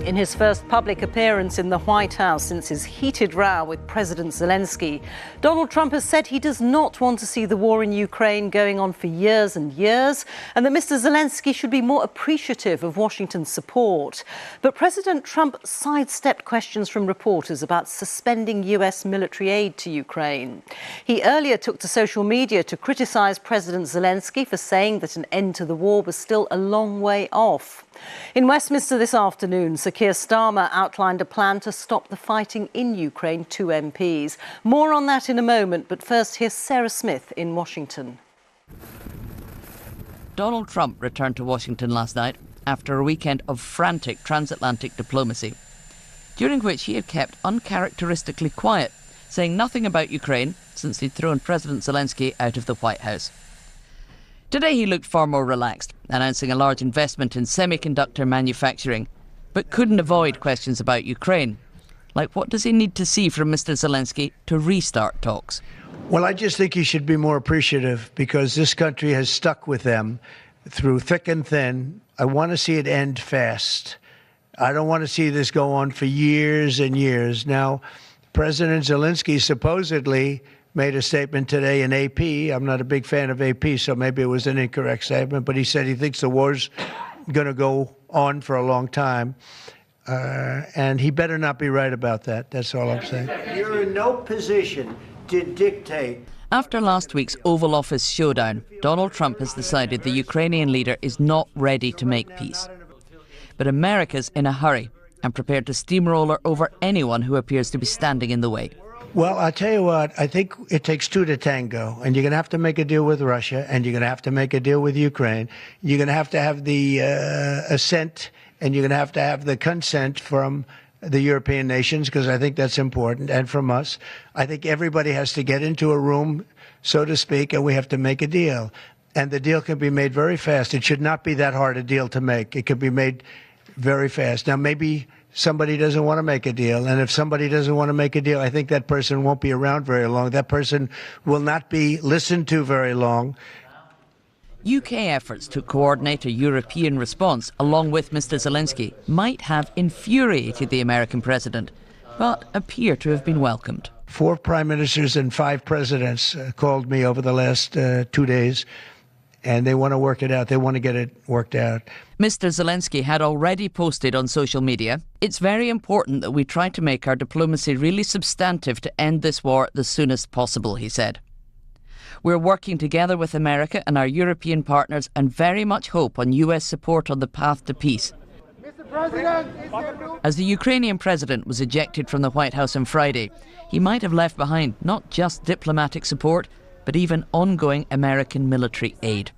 In his first public appearance in the White House since his heated row with President Zelensky, Donald Trump has said he does not want to see the war in Ukraine going on for years and years, and that Mr. Zelensky should be more appreciative of Washington's support. But President Trump sidestepped questions from reporters about suspending US military aid to Ukraine. He earlier took to social media to criticise President Zelensky for saying that an end to the war was still a long way off. In Westminster this afternoon, Sir Keir Starmer outlined a plan to stop the fighting in Ukraine to MPs. More on that in a moment, but first here's Sarah Smith in Washington. Donald Trump returned to Washington last night after a weekend of frantic transatlantic diplomacy, during which he had kept uncharacteristically quiet, saying nothing about Ukraine since he'd thrown President Zelensky out of the White House. Today he looked far more relaxed, announcing a large investment in semiconductor manufacturing, but couldn't avoid questions about Ukraine. Like, what does he need to see from Mr. Zelensky to restart talks? Well, I just think he should be more appreciative because this country has stuck with them through thick and thin. I want to see it end fast. I don't want to see this go on for years and years. Now, President Zelensky supposedly made a statement today in AP. I'm not a big fan of AP, so maybe it was an incorrect statement, but he said he thinks the war's going to go on for a long time. And he better not be right about that. That's all I'm saying. You're in no position to dictate. After last week's Oval Office showdown, Donald Trump has decided the Ukrainian leader is not ready to make peace. But America's in a hurry and prepared to steamroller over anyone who appears to be standing in the way. Well, I'll tell you what, I think it takes two to tango, and you're going to have to make a deal with Russia, and you're going to have to make a deal with Ukraine. You're going to have the assent, and you're going to have the consent from the European nations, because I think that's important, and from us. I think everybody has to get into a room, so to speak, and we have to make a deal. And the deal can be made very fast. It should not be that hard a deal to make. It could be made very fast. Now, maybe somebody doesn't want to make a deal. And if somebody doesn't want to make a deal, I think that person won't be around very long. That person will not be listened to very long. UK efforts to coordinate a European response, along with Mr. Zelensky, might have infuriated the American president, but appear to have been welcomed. 4 prime ministers and 5 presidents called me over the last 2 days, and they want to work it out. They want to get it worked out. Mr. Zelensky had already posted on social media, "It's very important that we try to make our diplomacy really substantive to end this war the soonest possible," he said. "We're working together with America and our European partners and very much hope on US support on the path to peace." As the Ukrainian president was ejected from the White House on Friday, he might have left behind not just diplomatic support, but even ongoing American military aid.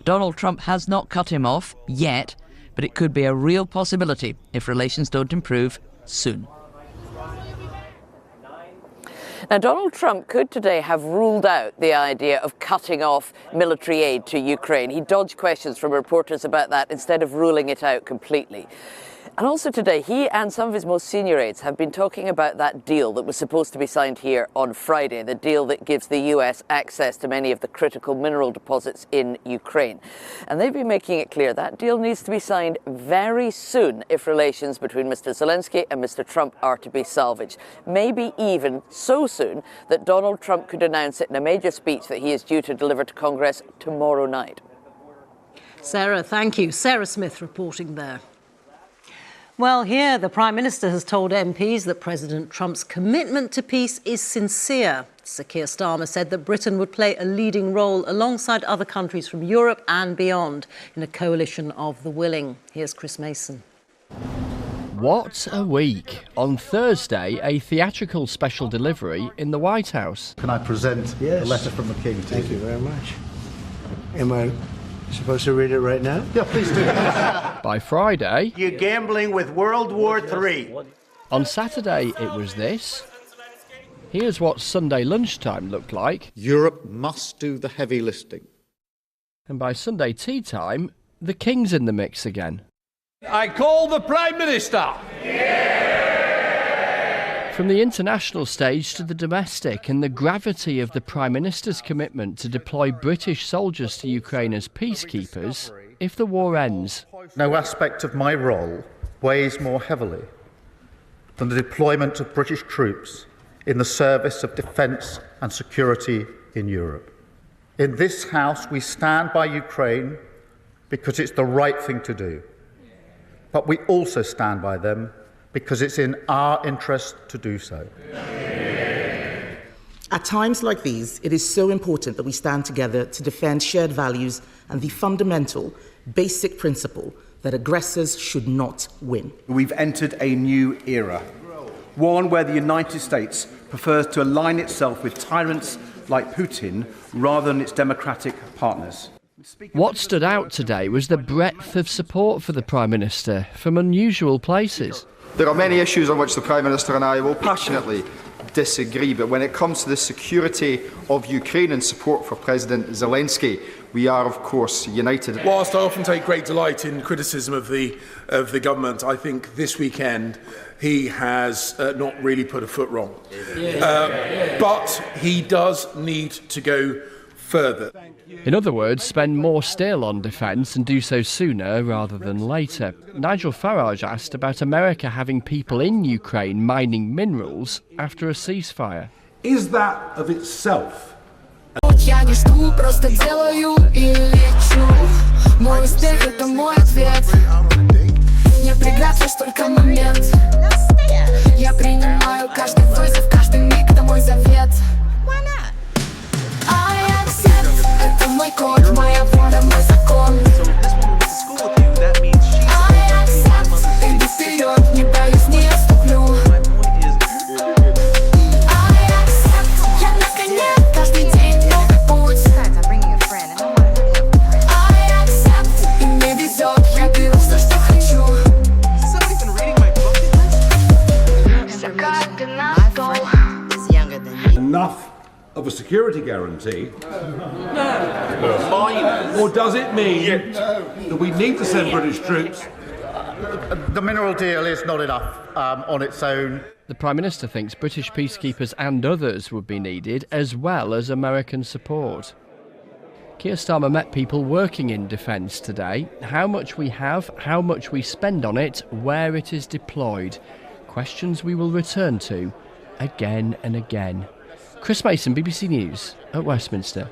Donald Trump has not cut him off yet, but it could be a real possibility if relations don't improve soon. Now, Donald Trump could today have ruled out the idea of cutting off military aid to Ukraine. He dodged questions from reporters about that instead of ruling it out completely. And also today, he and some of his most senior aides have been talking about that deal that was supposed to be signed here on Friday, the deal that gives the US access to many of the critical mineral deposits in Ukraine. And they've been making it clear that deal needs to be signed very soon if relations between Mr. Zelensky and Mr. Trump are to be salvaged. Maybe even so soon that Donald Trump could announce it in a major speech that he is due to deliver to Congress tomorrow night. Sarah, thank you. Sarah Smith reporting there. Well, here, the Prime Minister has told MPs that President Trump's commitment to peace is sincere. Sir Keir Starmer said that Britain would play a leading role alongside other countries from Europe and beyond in a coalition of the willing. Here's Chris Mason. What a week. On Thursday, a theatrical special delivery in the White House. Can I present the letter from the King to you? Thank you very much. Am I supposed to read it right now? Yeah, please do. By Friday, You're gambling with World War III. on Saturday it was this. Here's what Sunday lunchtime looked like. Europe must do the heavy lifting. And by Sunday tea time, the King's in the mix again. I call the Prime Minister. From the international stage to the domestic, and the gravity of the Prime Minister's commitment to deploy British soldiers to Ukraine as peacekeepers if the war ends. No aspect of my role weighs more heavily than the deployment of British troops in the service of defence and security in Europe. In this House, we stand by Ukraine because it's the right thing to do. But we also stand by them because it's in our interest to do so. At times like these, it is so important that we stand together to defend shared values and the fundamental, basic principle that aggressors should not win. We've entered a new era, one where the United States prefers to align itself with tyrants like Putin rather than its democratic partners. What stood out today was the breadth of support for the Prime Minister from unusual places. There are many issues on which the Prime Minister and I will passionately disagree, but when it comes to the security of Ukraine and support for President Zelensky, we are, of course, united. Whilst I often take great delight in criticism of the government, I think this weekend he has not really put a foot wrong. But he does need to go further. In other words, spend more still on defence and do so sooner rather than later. Nigel Farage asked about America having people in Ukraine mining minerals after a ceasefire. Is that of itself Я не жду, просто делаю и лечу. Мой успех — это мой ответ. Не преград, лишь только момент. Я принимаю каждый вызов, каждый миг — это мой завет. I accept — это мой код, моя воля, мой закон. I accept — иду вперед, не боюсь, не отступлю. enough of a security guarantee? No. Or does it mean that we need to send British troops? The mineral deal is not enough on its own. The Prime Minister thinks British peacekeepers and others would be needed, as well as American support. Keir Starmer met people working in defence today. How much we have, how much we spend on it, where it is deployed. Questions we will return to again and again. Chris Mason, BBC News at Westminster.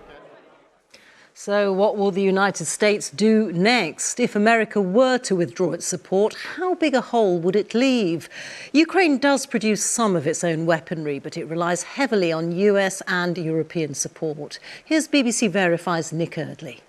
So what will the United States do next? If America were to withdraw its support, how big a hole would it leave? Ukraine does produce some of its own weaponry, but it relies heavily on US and European support. Here's BBC Verify's Nick Eardley.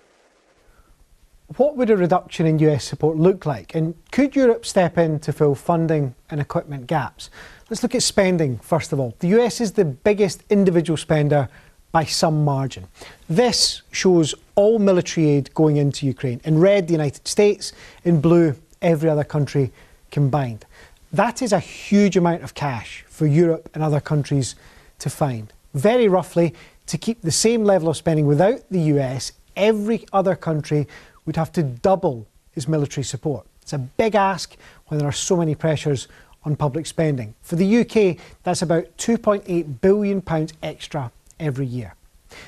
What would a reduction in US support look like? And could Europe step in to fill funding and equipment gaps? Let's look at spending, first of all. The US is the biggest individual spender by some margin. This shows all military aid going into Ukraine. In red, the United States. In blue, every other country combined. That is a huge amount of cash for Europe and other countries to find. Very roughly, to keep the same level of spending without the US, every other country would have to double its military support. It's a big ask when there are so many pressures on public spending. For the UK, that's about £2.8 billion extra every year.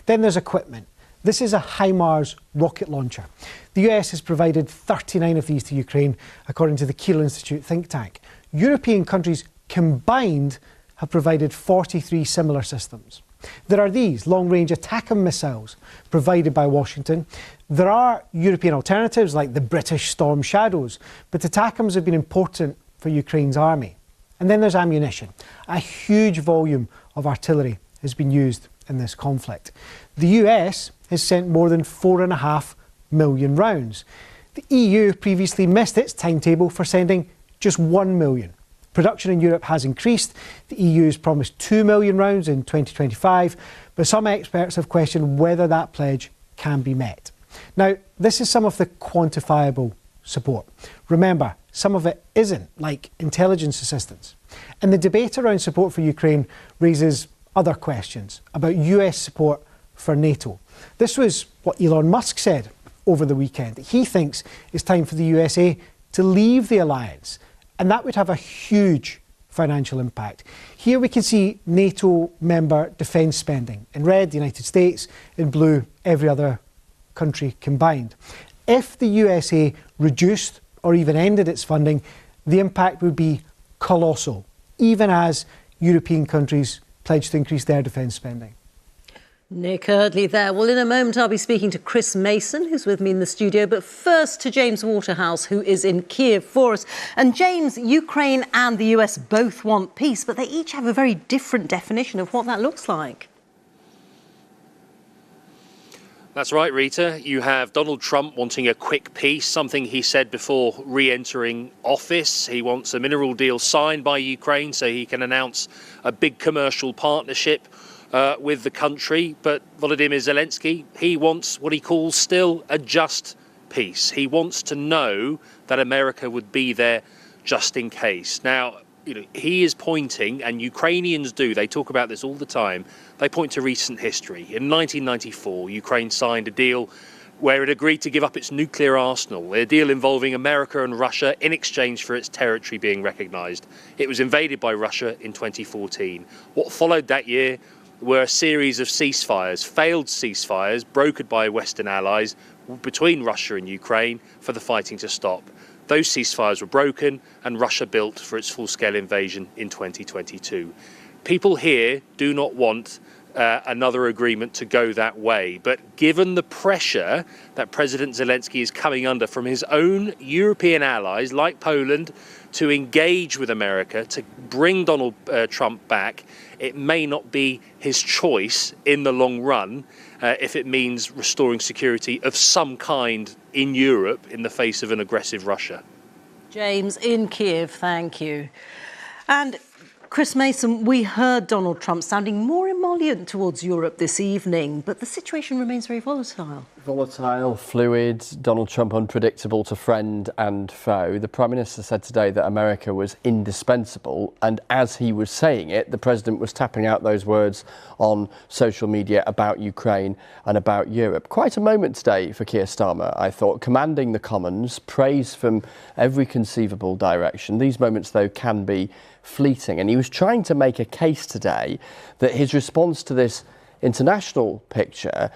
Then there's equipment. This is a HIMARS rocket launcher. The US has provided 39 of these to Ukraine, according to the Kiel Institute think tank. European countries combined have provided 43 similar systems. There are these long-range ATACMS missiles provided by Washington. There are European alternatives like the British Storm Shadows, but ATACMS have been important for Ukraine's army. And then there's ammunition. A huge volume of artillery has been used in this conflict. The US has sent more than 4.5 million rounds. The EU previously missed its timetable for sending just 1 million. Production in Europe has increased. The EU has promised 2 million rounds in 2025, but some experts have questioned whether that pledge can be met. Now, this is some of the quantifiable support. Remember, some of it isn't, like intelligence assistance. And the debate around support for Ukraine raises other questions about US support for NATO. This was what Elon Musk said over the weekend. He thinks it's time for the USA to leave the alliance, and that would have a huge financial impact. Here we can see NATO member defence spending. In red, the United States. In blue, every other country combined. If the USA reduced or even ended its funding, the impact would be colossal, even as European countries pledge to increase their defence spending. Nick Eardley there. Well, in a moment, I'll be speaking to Chris Mason, who's with me in the studio. But first to James Waterhouse, who is in Kiev for us. And James, Ukraine and the US both want peace, but they each have a very different definition of what that looks like. That's right, Rita. You have Donald Trump wanting a quick peace, something he said before re-entering office. He wants a mineral deal signed by Ukraine so he can announce a big commercial partnership with the country. But Volodymyr Zelensky, he wants what he calls still a just peace. He wants to know that America would be there just in case. Now, he is pointing, and Ukrainians do, they talk about this all the time, they point to recent history. In 1994, Ukraine signed a deal where it agreed to give up its nuclear arsenal, a deal involving America and Russia in exchange for its territory being recognised. It was invaded by Russia in 2014. What followed that year were a series of ceasefires, failed ceasefires, brokered by Western allies between Russia and Ukraine for the fighting to stop. Those ceasefires were broken and Russia built for its full-scale invasion in 2022. People here do not want another agreement to go that way. But given the pressure that President Zelensky is coming under from his own European allies, like Poland, to engage with America, to bring Donald Trump back, it may not be his choice in the long run if it means restoring security of some kind in Europe in the face of an aggressive Russia. James in Kiev, thank you. And Chris Mason, we heard Donald Trump sounding more emollient towards Europe this evening, but the situation remains very volatile. Volatile, fluid, Donald Trump unpredictable to friend and foe. The Prime Minister said today that America was indispensable, and as he was saying it, the President was tapping out those words on social media about Ukraine and about Europe. Quite a moment today for Keir Starmer, I thought, commanding the Commons, praise from every conceivable direction. These moments, though, can be fleeting, and he was trying to make a case today that his response to this international picture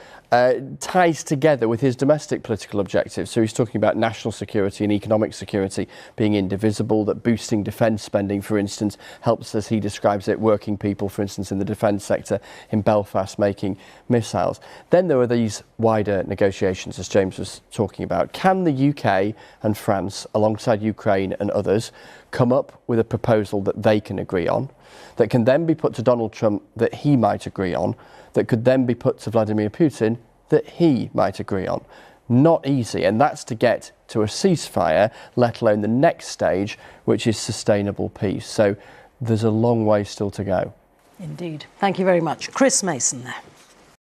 ties together with his domestic political objectives. So he's talking about national security and economic security being indivisible, that boosting defence spending, for instance, helps, as he describes it, working people, for instance, in the defence sector in Belfast making missiles. Then there were these wider negotiations, as James was talking about. Can the UK and France, alongside Ukraine and others, come up with a proposal that they can agree on, that can then be put to Donald Trump that he might agree on, that could then be put to Vladimir Putin that he might agree on? Not easy, and that's to get to a ceasefire, let alone the next stage, which is sustainable peace. So there's a long way still to go. Indeed. Thank you very much. Chris Mason there.